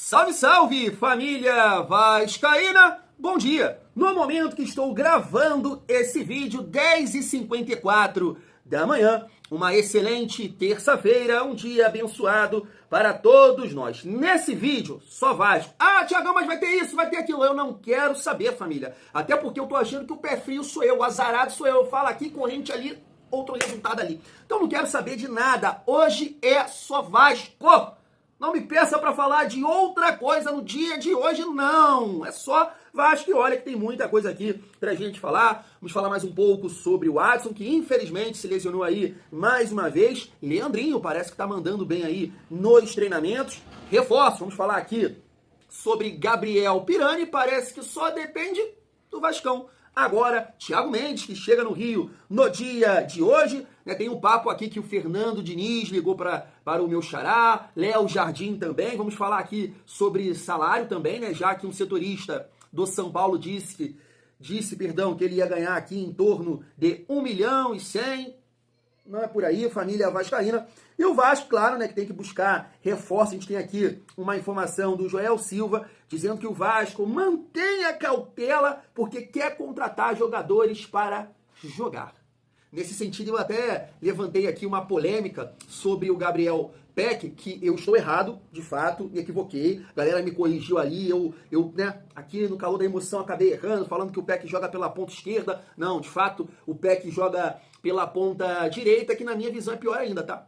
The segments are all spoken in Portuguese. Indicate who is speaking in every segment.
Speaker 1: Salve, salve, família vascaína! Bom dia! No momento que estou gravando esse vídeo, 10h54 da manhã, uma excelente terça-feira, um dia abençoado para todos nós. Nesse vídeo, só Vasco. Ah, Thiagão, mas vai ter isso, vai ter aquilo. Eu não quero saber, família. Até porque eu tô achando que o pé frio sou eu, o azarado sou eu. Falo aqui, corrente ali, outro resultado ali. Então não quero saber de nada. Hoje é só Vasco. Não me peça para falar de outra coisa no dia de hoje, não. É só Vasco e olha que tem muita coisa aqui pra gente falar. Vamos falar mais um pouco sobre o Watson, que infelizmente se lesionou aí mais uma vez. Leandrinho parece que tá mandando bem aí nos treinamentos. Reforço, vamos falar aqui sobre Gabriel Pirani. Parece que só depende do Vascão. Agora, Thiago Mendes, que chega no Rio no dia de hoje, né, tem um papo aqui que o Fernando Diniz ligou para o meu xará, Léo Jardim também, vamos falar aqui sobre salário também, né, já que um setorista do São Paulo disse que ele ia ganhar aqui em torno de 1.100.000, não é por aí, família vascaína. E o Vasco, claro, né, que tem que buscar reforço. A gente tem aqui uma informação do Joel Silva dizendo que o Vasco mantenha cautela porque quer contratar jogadores para jogar. Nesse sentido, eu até levantei aqui uma polêmica sobre o Gabriel Peck, que eu estou errado, de fato, me equivoquei. A galera me corrigiu ali, eu né, aqui no calor da emoção acabei errando, falando que o Peck joga pela ponta esquerda. Não, de fato, o Peck joga pela ponta direita, que na minha visão é pior ainda, tá?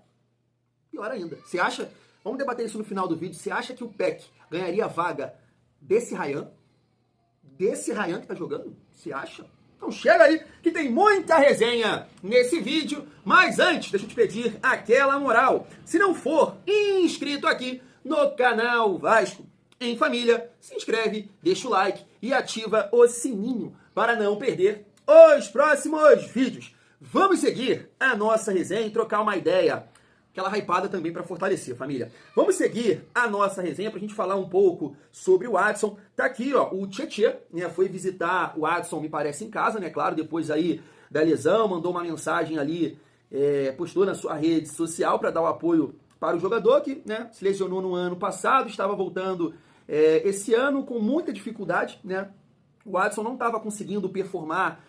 Speaker 1: Pior ainda. Você acha, vamos debater isso no final do vídeo, você acha que o Peck ganharia a vaga desse Ryan? Desse Ryan que tá jogando? Você acha? Então chega aí que tem muita resenha nesse vídeo, mas antes, deixa eu te pedir aquela moral. Se não for inscrito aqui no canal Vasco em Família, se inscreve, deixa o like e ativa o sininho para não perder os próximos vídeos. Vamos seguir a nossa resenha e trocar uma ideia. Aquela hypada também para fortalecer, família. Vamos seguir a nossa resenha pra gente falar um pouco sobre o Watson. Tá aqui, ó, o Tietê, né, foi visitar o Watson, me parece, em casa, né, claro, depois aí da lesão, mandou uma mensagem ali, postou na sua rede social para dar o apoio para o jogador que, né, se lesionou no ano passado, estava voltando esse ano com muita dificuldade, né, o Watson não estava conseguindo performar.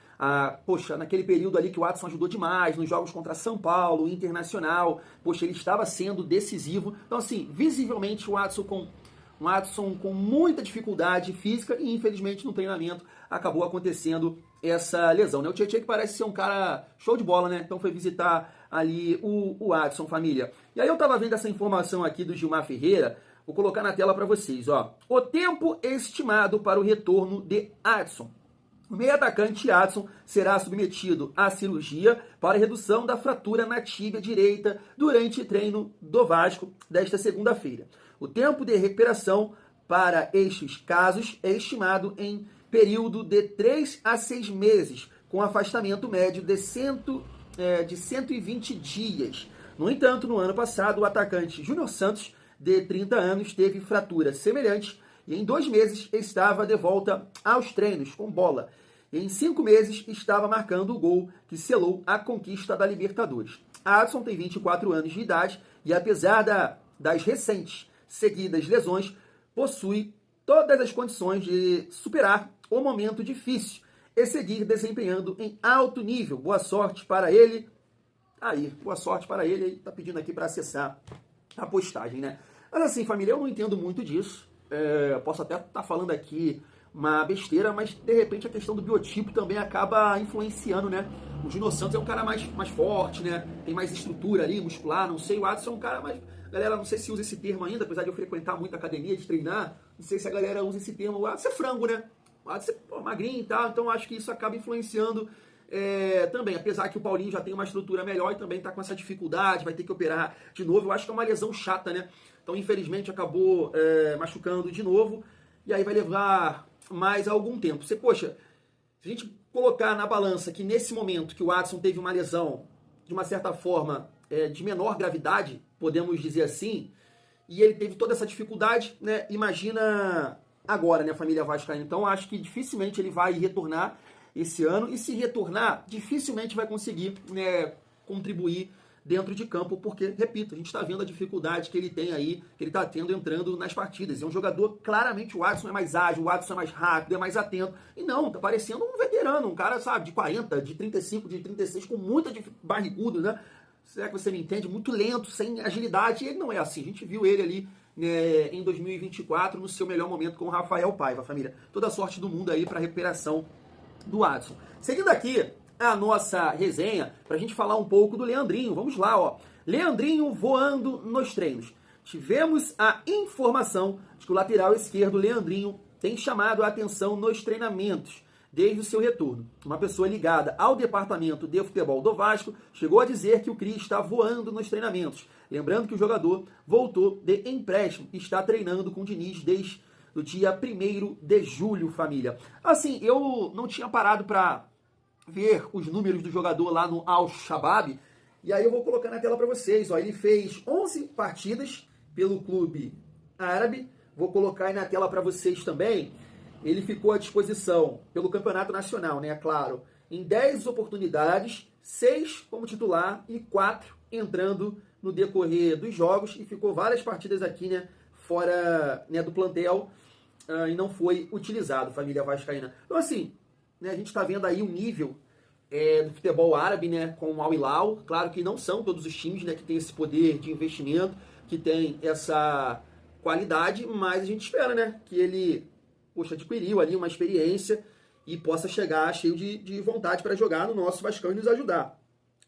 Speaker 1: Poxa, naquele período ali que o Watson ajudou demais, nos jogos contra São Paulo, Internacional, poxa, ele estava sendo decisivo. Então, assim, visivelmente o Watson com muita dificuldade física e, infelizmente, no treinamento acabou acontecendo essa lesão, né? O Tietê que parece ser um cara show de bola, né? Então foi visitar ali o Watson, família. E aí eu tava vendo essa informação aqui do Gilmar Ferreira, vou colocar na tela para vocês, ó. O tempo estimado para o retorno de Watson. O meio-atacante Adson será submetido à cirurgia para redução da fratura na tíbia direita durante treino do Vasco desta segunda-feira. O tempo de recuperação para estes casos é estimado em período de 3 a 6 meses, com afastamento médio de 120 dias. No entanto, no ano passado, o atacante Júnior Santos, de 30 anos, teve fratura semelhante e em 2 meses estava de volta aos treinos com bola. E em 5 meses estava marcando o gol que selou a conquista da Libertadores. Adson tem 24 anos de idade e, apesar das recentes seguidas lesões, possui todas as condições de superar o momento difícil e seguir desempenhando em alto nível. Boa sorte para ele. Boa sorte para ele. Ele está pedindo aqui para acessar a postagem, né? Mas assim, família, eu não entendo muito disso. Posso até estar falando aqui uma besteira, mas de repente a questão do biotipo também acaba influenciando, né? O Júnior Santos é um cara mais forte, né? Tem mais estrutura ali, muscular, não sei. O Adson é um cara mais... Galera, não sei se usa esse termo ainda, apesar de eu frequentar muito a academia, de treinar, não sei se a galera usa esse termo. O Adson é frango, né? O Adson é magrinho e tal, então acho que isso acaba influenciando também. Apesar que o Paulinho já tem uma estrutura melhor e também tá com essa dificuldade, vai ter que operar de novo. Eu acho que é uma lesão chata, né? Então, infelizmente, acabou machucando de novo e aí vai levar mais algum tempo. Poxa, se a gente colocar na balança que nesse momento que o Watson teve uma lesão, de uma certa forma, de menor gravidade, podemos dizer assim, e ele teve toda essa dificuldade, né? Imagina agora, né, família vascaína. Então, acho que dificilmente ele vai retornar esse ano, e se retornar, dificilmente vai conseguir, né, contribuir dentro de campo, porque, repito, a gente está vendo a dificuldade que ele tem aí, que ele está tendo entrando nas partidas. É um jogador, claramente, o Adson é mais ágil, o Adson é mais rápido, é mais atento. E não, tá parecendo um veterano, um cara, sabe, de 40, de 35, de 36, com muita barrigudo, né? Será que você me entende? Muito lento, sem agilidade. E ele não é assim. A gente viu ele ali, né, em 2024, no seu melhor momento com o Rafael Paiva, família. Toda a sorte do mundo aí para a recuperação do Adson. Seguindo aqui a nossa resenha, para a gente falar um pouco do Leandrinho. Vamos lá, ó. Leandrinho voando nos treinos. Tivemos a informação de que o lateral esquerdo, Leandrinho, tem chamado a atenção nos treinamentos desde o seu retorno. Uma pessoa ligada ao departamento de futebol do Vasco chegou a dizer que o Cris está voando nos treinamentos. Lembrando que o jogador voltou de empréstimo e está treinando com o Diniz desde o dia 1º de julho, família. Assim, eu não tinha parado para ver os números do jogador lá no Al-Shabaab, e aí eu vou colocar na tela para vocês. Ó, ele fez 11 partidas pelo clube árabe. Vou colocar aí na tela para vocês também. Ele ficou à disposição pelo Campeonato Nacional, né, claro, em 10 oportunidades, 6 como titular e 4 entrando no decorrer dos jogos, e ficou várias partidas aqui, né, fora, né, do plantel, e não foi utilizado, família vascaína. Então, assim, né, a gente está vendo aí um nível do futebol árabe, né, com o Al Hilal. Claro que não são todos os times, né, que tem esse poder de investimento, que tem essa qualidade, mas a gente espera, né, que ele adquiriu ali uma experiência e possa chegar cheio de vontade para jogar no nosso Vascão e nos ajudar.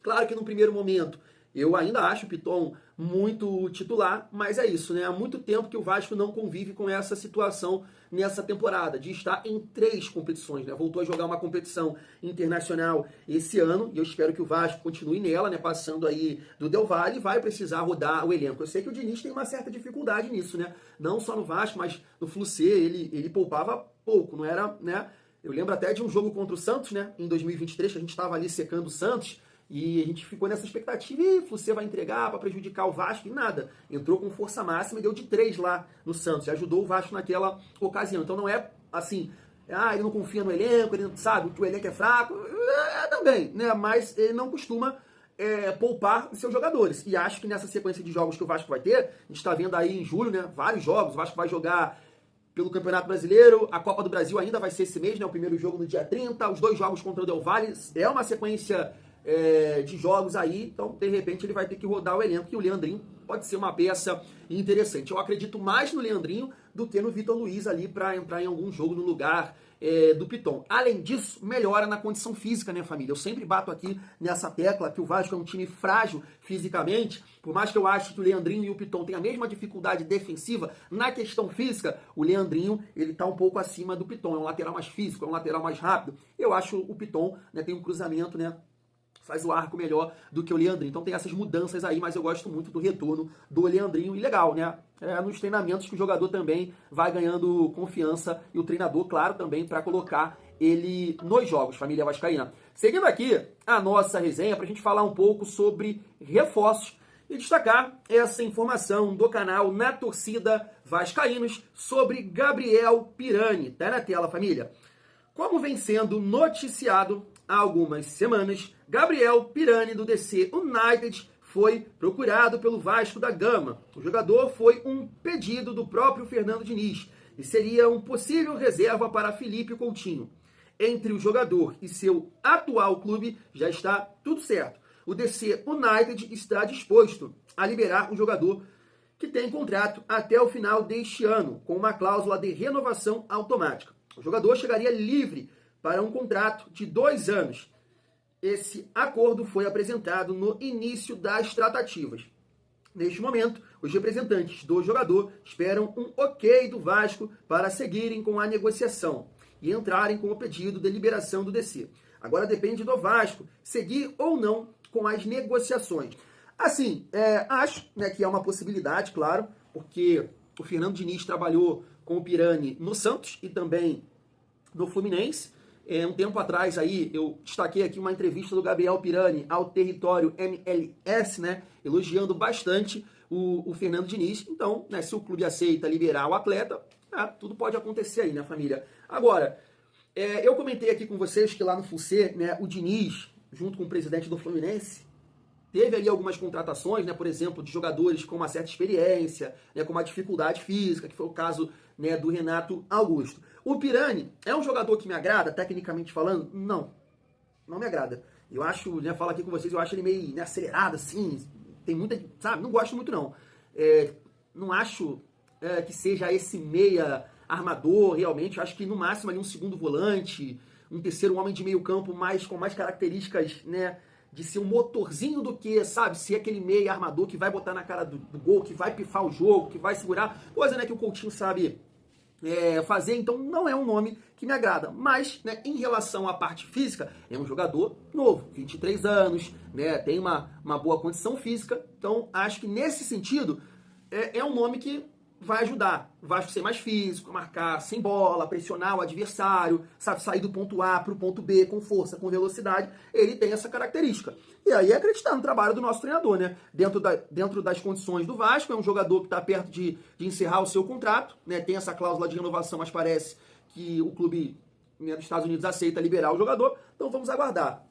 Speaker 1: Claro que no primeiro momento eu ainda acho o Piton muito titular, mas é isso, né? Há muito tempo que o Vasco não convive com essa situação nessa temporada, de estar em 3 competições, né? Voltou a jogar uma competição internacional esse ano, e eu espero que o Vasco continue nela, né? Passando aí do Del Valle, vai precisar rodar o elenco. Eu sei que o Diniz tem uma certa dificuldade nisso, né? Não só no Vasco, mas no Flucê, ele poupava pouco, não era, né? Eu lembro até de um jogo contra o Santos, né? Em 2023, que a gente estava ali secando o Santos, e a gente ficou nessa expectativa, e você vai entregar para prejudicar o Vasco, e nada. Entrou com força máxima e deu de 3 lá no Santos, e ajudou o Vasco naquela ocasião. Então não é assim, ele não confia no elenco, ele sabe que o elenco é fraco, também, né? Mas ele não costuma poupar os seus jogadores. E acho que nessa sequência de jogos que o Vasco vai ter, a gente está vendo aí em julho, né? Vários jogos, o Vasco vai jogar pelo Campeonato Brasileiro, a Copa do Brasil ainda vai ser esse mês, né? O primeiro jogo no dia 30, os 2 jogos contra o Del Valle, é uma sequência de jogos aí, então de repente ele vai ter que rodar o elenco, e o Leandrinho pode ser uma peça interessante. Eu acredito mais no Leandrinho do que no Vitor Luiz ali para entrar em algum jogo no lugar do Piton. Além disso, melhora na condição física, né, família? Eu sempre bato aqui nessa tecla que o Vasco é um time frágil fisicamente, por mais que eu ache que o Leandrinho e o Piton têm a mesma dificuldade defensiva, na questão física, o Leandrinho, ele tá um pouco acima do Piton, é um lateral mais físico, é um lateral mais rápido. Eu acho o Piton, né, tem um cruzamento, né, faz o arco melhor do que o Leandrinho. Então tem essas mudanças aí, mas eu gosto muito do retorno do Leandrinho. E legal, né? Nos treinamentos que o jogador também vai ganhando confiança, e o treinador, claro, também para colocar ele nos jogos, família vascaína. Seguindo aqui a nossa resenha, para a gente falar um pouco sobre reforços e destacar essa informação do canal Na Torcida Vascaínos sobre Gabriel Pirani. Tá na tela, família. Como vem sendo noticiado há algumas semanas, Gabriel Pirani, do DC United, foi procurado pelo Vasco da Gama. O jogador foi um pedido do próprio Fernando Diniz e seria um possível reserva para Felipe Coutinho. Entre o jogador e seu atual clube já está tudo certo. O DC United está disposto a liberar o jogador, que tem contrato até o final deste ano, com uma cláusula de renovação automática. O jogador chegaria livre para um contrato de 2 anos. Esse acordo foi apresentado no início das tratativas. Neste momento, os representantes do jogador esperam um ok do Vasco para seguirem com a negociação e entrarem com o pedido de liberação do DC. Agora depende do Vasco seguir ou não com as negociações. Assim, acho, né, que é uma possibilidade, claro, porque o Fernando Diniz trabalhou com o Pirani no Santos e também no Fluminense. Um tempo atrás aí, eu destaquei aqui uma entrevista do Gabriel Pirani ao Território MLS, né, elogiando bastante o Fernando Diniz. Então, né, se o clube aceita liberar o atleta, tudo pode acontecer aí, né, família? Agora, eu comentei aqui com vocês que lá no Flucê, né, o Diniz, junto com o presidente do Fluminense, teve ali algumas contratações, né, por exemplo, de jogadores com uma certa experiência, né, com uma dificuldade física, que foi o caso, né, do Renato Augusto. O Pirani é um jogador que me agrada, tecnicamente falando? Não me agrada. Eu acho, né, falo aqui com vocês, eu acho ele meio, né, acelerado, assim, tem muita, sabe, não gosto muito não. Não acho que seja esse meia armador, realmente, eu acho que no máximo ali um segundo volante, um terceiro homem de meio campo com mais características, né, de ser um motorzinho do que, sabe, ser aquele meia armador que vai botar na cara do gol, que vai pifar o jogo, que vai segurar, coisa, né, que o Coutinho sabe fazer, então não é um nome que me agrada. Mas, né, em relação à parte física, é um jogador novo, 23 anos, né, tem uma boa condição física, então acho que nesse sentido é um nome que vai ajudar o Vasco a ser mais físico, marcar sem bola, pressionar o adversário, sabe, sair do ponto A para o ponto B com força, com velocidade, ele tem essa característica. E aí é acreditar no trabalho do nosso treinador, né? Dentro das condições do Vasco, é um jogador que está perto de encerrar o seu contrato, né? Tem essa cláusula de renovação, mas parece que o clube, né, dos Estados Unidos aceita liberar o jogador, então vamos aguardar.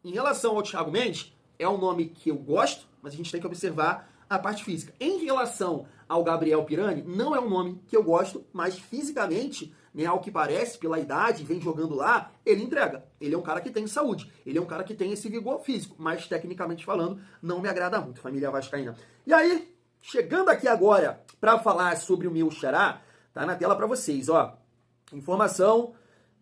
Speaker 1: Em relação ao Thiago Mendes, é um nome que eu gosto, mas a gente tem que observar a parte física. Em relação ao Gabriel Pirani, não é um nome que eu gosto, mas fisicamente, né, ao que parece, pela idade, vem jogando lá, ele entrega. Ele é um cara que tem saúde, ele é um cara que tem esse vigor físico, mas tecnicamente falando, não me agrada muito, família vascaína. E aí, chegando aqui agora para falar sobre o meu xará, tá na tela para vocês, ó. Informação,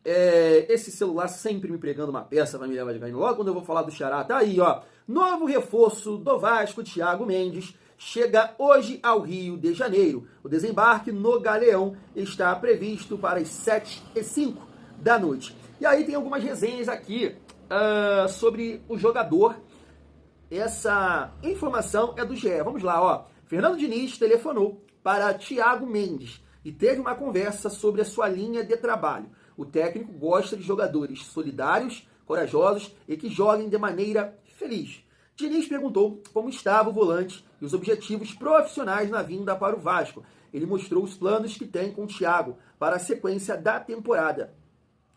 Speaker 1: esse celular sempre me pregando uma peça, família vascaína. Logo quando eu vou falar do xará, tá aí, ó. Novo reforço do Vasco, Thiago Mendes, chega hoje ao Rio de Janeiro. O desembarque no Galeão está previsto para as 7h05 da noite. E aí tem algumas resenhas aqui sobre o jogador. Essa informação é do GE. Vamos lá, ó. Fernando Diniz telefonou para Thiago Mendes e teve uma conversa sobre a sua linha de trabalho. O técnico gosta de jogadores solidários, corajosos e que joguem de maneira feliz. Diniz perguntou como estava o volante e os objetivos profissionais na vinda para o Vasco. Ele mostrou os planos que tem com o Thiago para a sequência da temporada.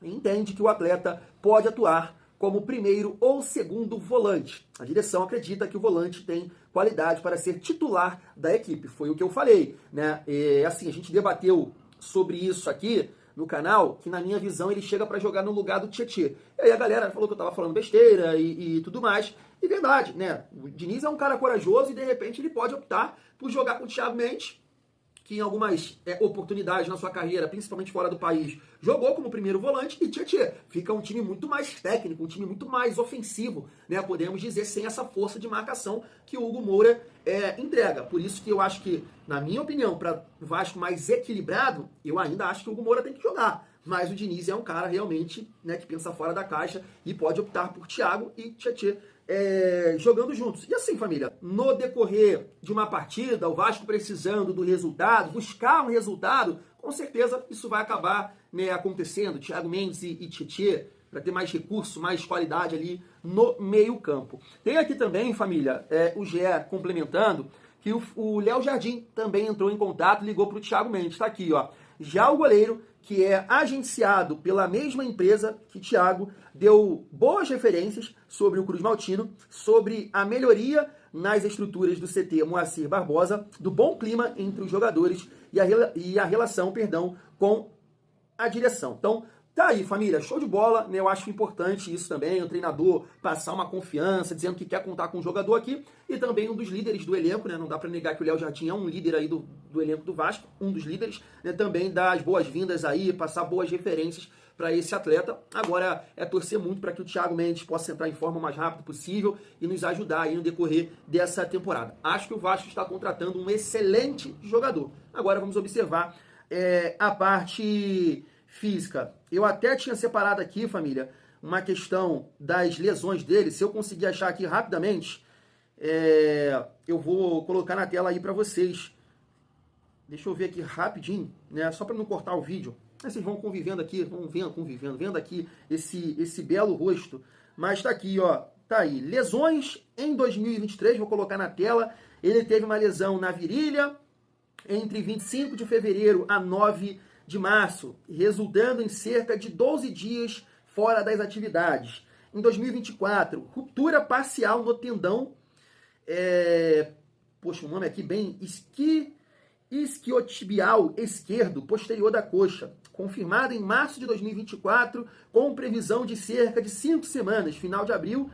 Speaker 1: E entende que o atleta pode atuar como primeiro ou segundo volante. A direção acredita que o volante tem qualidade para ser titular da equipe. Foi o que eu falei, né? Assim, a gente debateu sobre isso aqui no canal, que na minha visão ele chega para jogar no lugar do Tietê. E aí a galera falou que eu tava falando besteira e tudo mais. E verdade, né? O Diniz é um cara corajoso e de repente ele pode optar por jogar com o Thiago Mendes, que em algumas oportunidades na sua carreira, principalmente fora do país, jogou como primeiro volante, e Tietê fica um time muito mais técnico, um time muito mais ofensivo, né? Podemos dizer, sem essa força de marcação que o Hugo Moura entrega. Por isso que eu acho que, na minha opinião, para o Vasco mais equilibrado, eu ainda acho que o Hugo Moura tem que jogar. Mas o Diniz é um cara realmente, né, que pensa fora da caixa e pode optar por Thiago e Tietê jogando juntos. E assim, família, no decorrer de uma partida, o Vasco precisando do resultado, buscar um resultado, com certeza isso vai acabar, né, acontecendo. Thiago Mendes e Tietê, para ter mais recurso, mais qualidade ali no meio campo. Tem aqui também, família, o GE complementando, que o Léo Jardim também entrou em contato, ligou para o Thiago Mendes. Está aqui, ó. Já o goleiro, que é agenciado pela mesma empresa que Thiago, deu boas referências sobre o Cruz Maltino, sobre a melhoria nas estruturas do CT Moacir Barbosa, do bom clima entre os jogadores e a relação, com a direção. Então, tá aí, família, show de bola, né? Eu acho importante isso também, o treinador passar uma confiança, dizendo que quer contar com o jogador aqui, e também um dos líderes do elenco, né? Não dá para negar que o Léo Jardim é um líder aí do elenco do Vasco, um dos líderes, né? Também dar as boas-vindas aí, passar boas referências para esse atleta. Agora é torcer muito para que o Thiago Mendes possa entrar em forma o mais rápido possível e nos ajudar aí no decorrer dessa temporada. Acho que o Vasco está contratando um excelente jogador. Agora vamos observar a parte física. Eu até tinha separado aqui, família, uma questão das lesões dele. Se eu conseguir achar aqui rapidamente, eu vou colocar na tela aí para vocês. Deixa eu ver aqui rapidinho, né? Só para não cortar o vídeo. Aí vocês vão convivendo aqui, vendo aqui esse belo rosto. Mas tá aqui, ó. Tá aí. Lesões em 2023, vou colocar na tela. Ele teve uma lesão na virilha entre 25 de fevereiro a 9 de março, resultando em cerca de 12 dias fora das atividades. Em 2024, ruptura parcial no tendão Poxa, o nome aqui bem... Isquiotibial esquerdo posterior da coxa, confirmada em março de 2024, com previsão de cerca de 5 semanas, final de abril,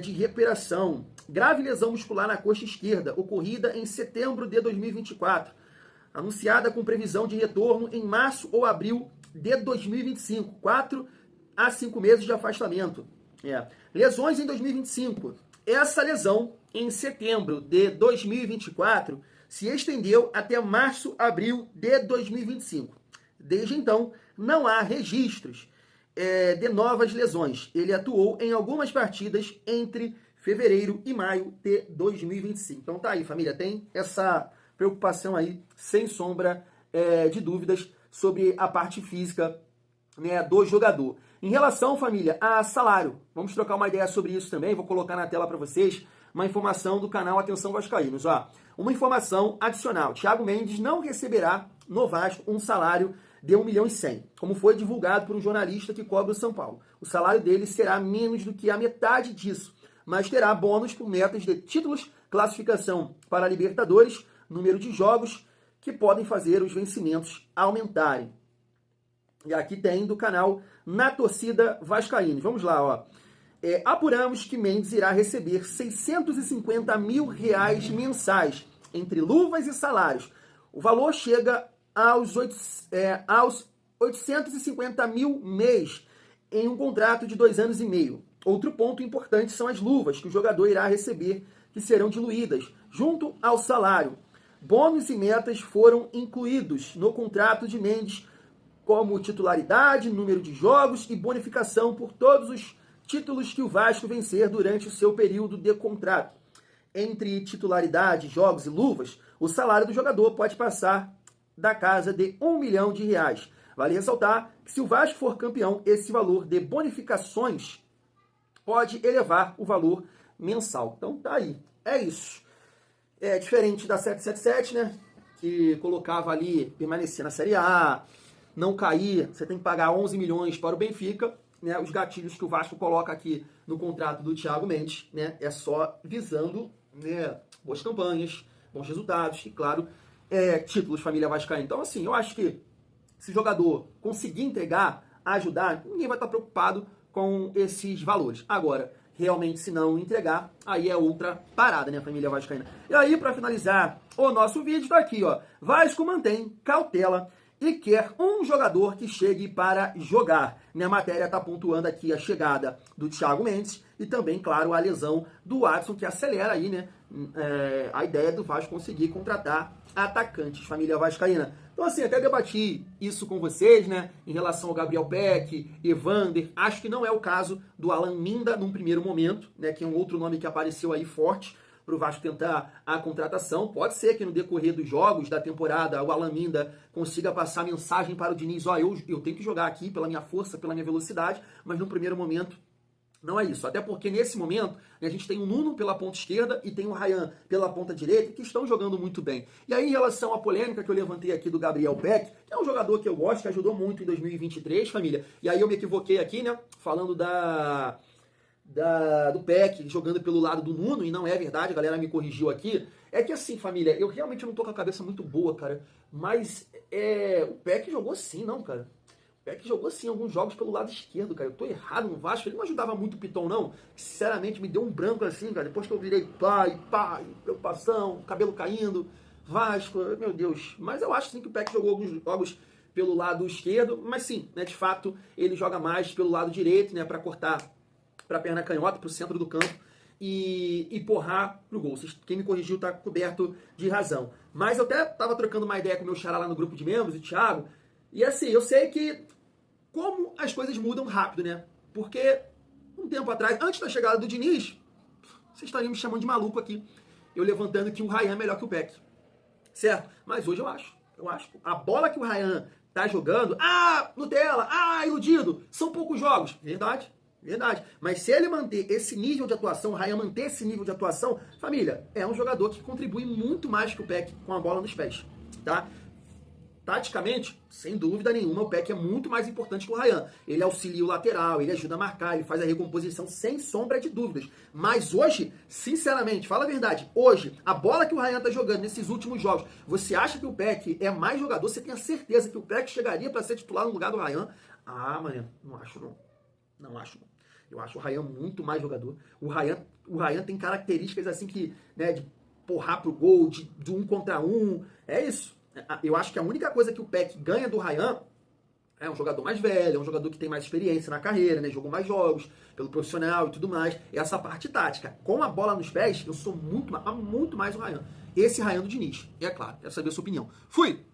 Speaker 1: de recuperação. Grave lesão muscular na coxa esquerda, ocorrida em setembro de 2024, anunciada com previsão de retorno em março ou abril de 2025, 4 a 5 meses de afastamento. Lesões em 2025. Essa lesão, em setembro de 2024, se estendeu até março, abril de 2025. Desde então, não há registros de novas lesões. Ele atuou em algumas partidas entre fevereiro e maio de 2025. Então tá aí, família, tem essa preocupação aí, sem sombra de dúvidas, sobre a parte física, né, do jogador. Em relação, família, a salário, vamos trocar uma ideia sobre isso também, vou colocar na tela para vocês uma informação do canal Atenção Vascaínos. Uma informação adicional, Thiago Mendes não receberá no Vasco um salário de 1,1 milhão, como foi divulgado por um jornalista que cobre o São Paulo. O salário dele será menos do que a metade disso, mas terá bônus por metas de títulos, classificação para a Libertadores, número de jogos que podem fazer os vencimentos aumentarem. E aqui tem do canal Na Torcida Vascaínos. Vamos lá, apuramos que Mendes irá receber 650 mil reais mensais, entre luvas e salários. O valor chega aos 850 mil mês em um contrato de 2 anos e meio. Outro ponto importante são as luvas que o jogador irá receber, que serão diluídas junto ao salário. Bônus e metas foram incluídos no contrato de Mendes, como titularidade, número de jogos e bonificação por todos os títulos que o Vasco vencer durante o seu período de contrato. Entre titularidade, jogos e luvas, o salário do jogador pode passar da casa de 1 milhão de reais. Vale ressaltar que se o Vasco for campeão, esse valor de bonificações pode elevar o valor mensal. Então tá aí, é isso. É diferente da 777, né, que colocava ali, permanecer na Série A, não cair, você tem que pagar 11 milhões para o Benfica, né, os gatilhos que o Vasco coloca aqui no contrato do Thiago Mendes, né, é só visando, né, boas campanhas, bons resultados e, claro, títulos família vascaína. Então, assim, eu acho que se o jogador conseguir entregar, ajudar, ninguém vai estar preocupado com esses valores. Agora, realmente, se não entregar, aí é outra parada, né, família vascaína. E aí, para finalizar o nosso vídeo, tá aqui, Vasco mantém cautela e quer um jogador que chegue para jogar. Minha matéria está pontuando aqui a chegada do Thiago Mendes e também, claro, a lesão do Adson, que acelera aí, né, a ideia do Vasco conseguir contratar atacantes, família vascaína. Então, assim, até debati isso com vocês, né, em relação ao Gabriel Peck, Evander. Acho que não é o caso do Alan Minda num primeiro momento, né, que é um outro nome que apareceu aí forte para o Vasco tentar a contratação. Pode ser que no decorrer dos jogos da temporada o Alan Minda consiga passar mensagem para o Diniz, eu tenho que jogar aqui pela minha força, pela minha velocidade, mas no primeiro momento não é isso. Até porque nesse momento, né, a gente tem o Nuno pela ponta esquerda e tem o Ryan pela ponta direita, que estão jogando muito bem. E aí, em relação à polêmica que eu levantei aqui do Gabriel Peck, que é um jogador que eu gosto, que ajudou muito em 2023, família. E aí eu me equivoquei aqui, né, falando do Peck jogando pelo lado do Nuno, e não é verdade, a galera me corrigiu aqui. É que assim, família, eu realmente não tô com a cabeça muito boa, cara, mas o Peck jogou sim, não, cara. O Peck jogou sim alguns jogos pelo lado esquerdo, cara. Eu tô errado no Vasco, ele não ajudava muito o Piton, não. Sinceramente, me deu um branco assim, cara, depois que eu virei pai, preocupação, cabelo caindo, Vasco, meu Deus. Mas eu acho sim que o Peck jogou alguns jogos pelo lado esquerdo, mas sim, né, de fato, ele joga mais pelo lado direito, né, pra cortar para a perna canhota, para o centro do campo e porrar pro gol. Quem me corrigiu está coberto de razão. Mas eu até estava trocando uma ideia com o meu xará lá no grupo de membros, o Thiago, e assim, eu sei que como as coisas mudam rápido, né? Porque um tempo atrás, antes da chegada do Diniz, vocês estariam me chamando de maluco aqui, eu levantando que o Ryan é melhor que o Peck. Certo? Mas hoje eu acho. A bola que o Ryan tá jogando, Nutella, iludido, são poucos jogos. Verdade. Mas se ele manter esse nível de atuação, o Ryan manter esse nível de atuação, família, é um jogador que contribui muito mais que o Peck com a bola nos pés, tá? taticamente, sem dúvida nenhuma, o Peck é muito mais importante que o Ryan. Ele auxilia o lateral, ele ajuda a marcar, ele faz a recomposição sem sombra de dúvidas. Mas hoje, sinceramente, fala a verdade, hoje, a bola que o Ryan tá jogando nesses últimos jogos, você acha que o Peck é mais jogador? Você tem a certeza que o Peck chegaria para ser titular no lugar do Ryan? Ah, mano, não acho não. Não acho não. Eu acho o Ryan muito mais jogador. O Ryan tem características assim que, né, de porrar pro gol, de 1 contra 1. É isso. Eu acho que a única coisa que o Peck ganha do Ryan é um jogador mais velho, é um jogador que tem mais experiência na carreira, né, jogou mais jogos pelo profissional e tudo mais. Essa parte tática. Com a bola nos pés, eu sou muito mais o Ryan. Esse Ryan do Diniz. E é claro, quero saber a sua opinião. Fui!